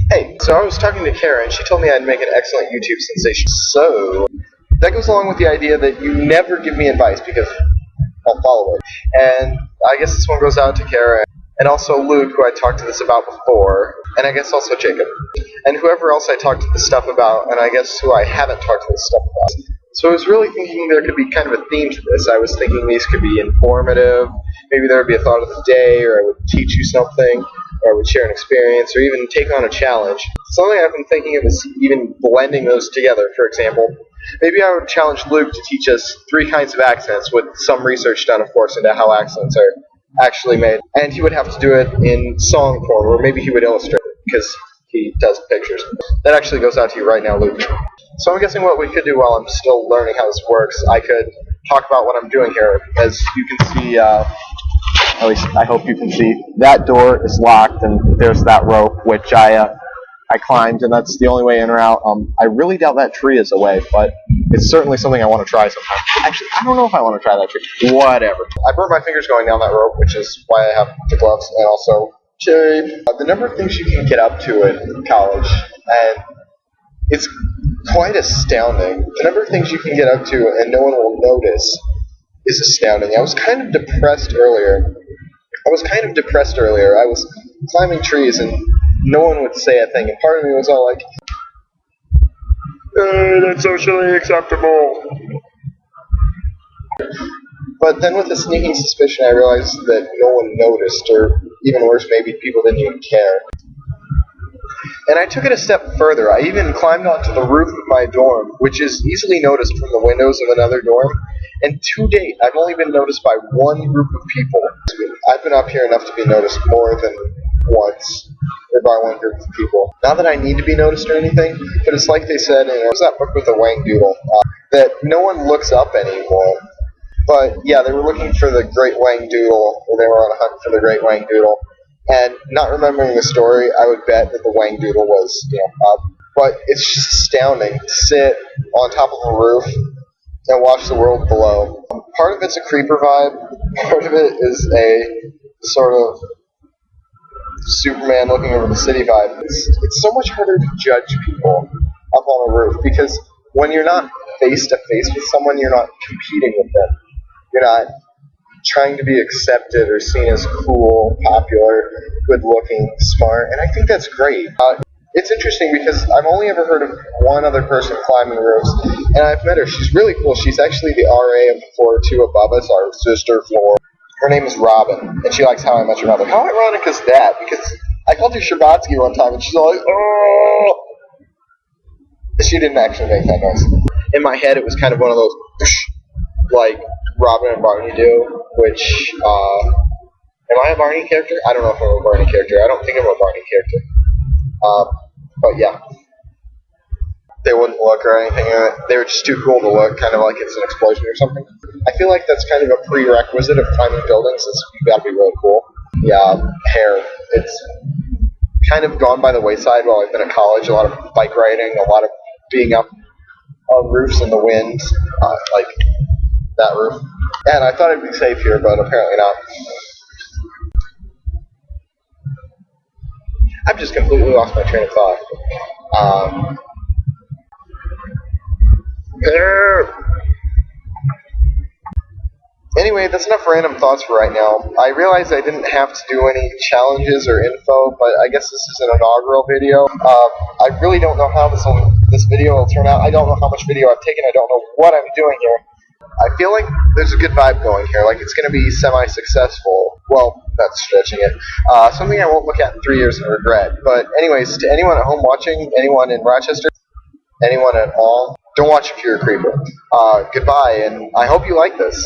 Hey, so I was talking to Kara, and she told me I'd make an excellent YouTube sensation. So, that goes along with the idea that you never give me advice, because I'll follow it. And I guess this one goes out to Kara, and also Luke, who I talked to this about before, and I guess also Jacob. And whoever else I talked to this stuff about, and I guess who I haven't talked to this stuff about. So I was really thinking there could be kind of a theme to this. I was thinking these could be informative, maybe there would be a thought of the day, or I would teach you something, or I would share an experience, or even take on a challenge. Something I've been thinking of is even blending those together. For example, maybe I would challenge Luke to teach us 3 kinds of accents, with some research done, of course, into how accents are actually made. And he would have to do it in song form, or maybe he would illustrate it, because he does pictures. That actually goes out to you right now, Luke. So I'm guessing what we could do while I'm still learning how this works, I could talk about what I'm doing here. As you can see, at least I hope you can see, that door is locked, and there's that rope, which I climbed, and that's the only way in or out. I really doubt that tree is away, but it's certainly something I want to try sometime. Actually, I don't know if I want to try that tree. Whatever. I burnt my fingers going down that rope, which is why I have the gloves, and also shape. The number of things you can get up to in college, and it's quite astounding. The number of things you can get up to and no one will notice is astounding. I was kind of depressed earlier. I was climbing trees and no one would say a thing, and part of me was all like, that's socially acceptable. But then with a sneaking suspicion, I realized that no one noticed, or even worse, maybe people didn't even care. And I took it a step further. I even climbed onto the roof of my dorm, which is easily noticed from the windows of another dorm. And to date, I've only been noticed by one group of people. I've been up here enough to be noticed more than once, or by one group of people. Not that I need to be noticed or anything, but it's like they said in that book with the Wang Doodle, that no one looks up anymore. But yeah, they were looking for the Great Wang Doodle, or they were on a hunt for the Great Wang Doodle. And not remembering the story, I would bet that the Wang Doodle was, up. But it's just astounding to sit on top of a roof and watch the world below. Part of it's a creeper vibe. Part of it is a sort of Superman looking over the city vibe. It's so much harder to judge people up on a roof, because when you're not face to face with someone, you're not competing with them. You're not trying to be accepted or seen as cool, popular, good-looking, smart, and I think that's great. It's interesting because I've only ever heard of one other person climbing roofs, and I've met her. She's really cool. She's actually the RA of the floor 2 above us, our sister floor. Her name is Robin, and she likes How I Met Your Mother. How ironic is that? Because I called her Sherbatsky one time, and she's all like, oh! She didn't actually make that noise. In my head, it was kind of one of those, like Robin and Barney do, which, am I a Barney character? I don't know if I'm a Barney character. I don't think I'm a Barney character. But yeah. They wouldn't look or anything. They were just too cool to look, kind of like it's an explosion or something. I feel like that's kind of a prerequisite of climbing buildings, is you gotta be really cool. Yeah, hair. It's kind of gone by the wayside while I've been at college. A lot of bike riding, a lot of being up on roofs in the wind, like that roof. And I thought I'd be safe here, but apparently not. I've just completely lost my train of thought. Anyway, that's enough random thoughts for right now. I realized I didn't have to do any challenges or info, but I guess this is an inaugural video. I really don't know how this video will turn out. I don't know how much video I've taken. I don't know what I'm doing here. I feel like there's a good vibe going here, like it's going to be semi-successful. Well, that's stretching it. Something I won't look at in 3 years and regret. But anyways, to anyone at home watching, anyone in Rochester, anyone at all, don't watch if you're a creeper. Goodbye, and I hope you like this.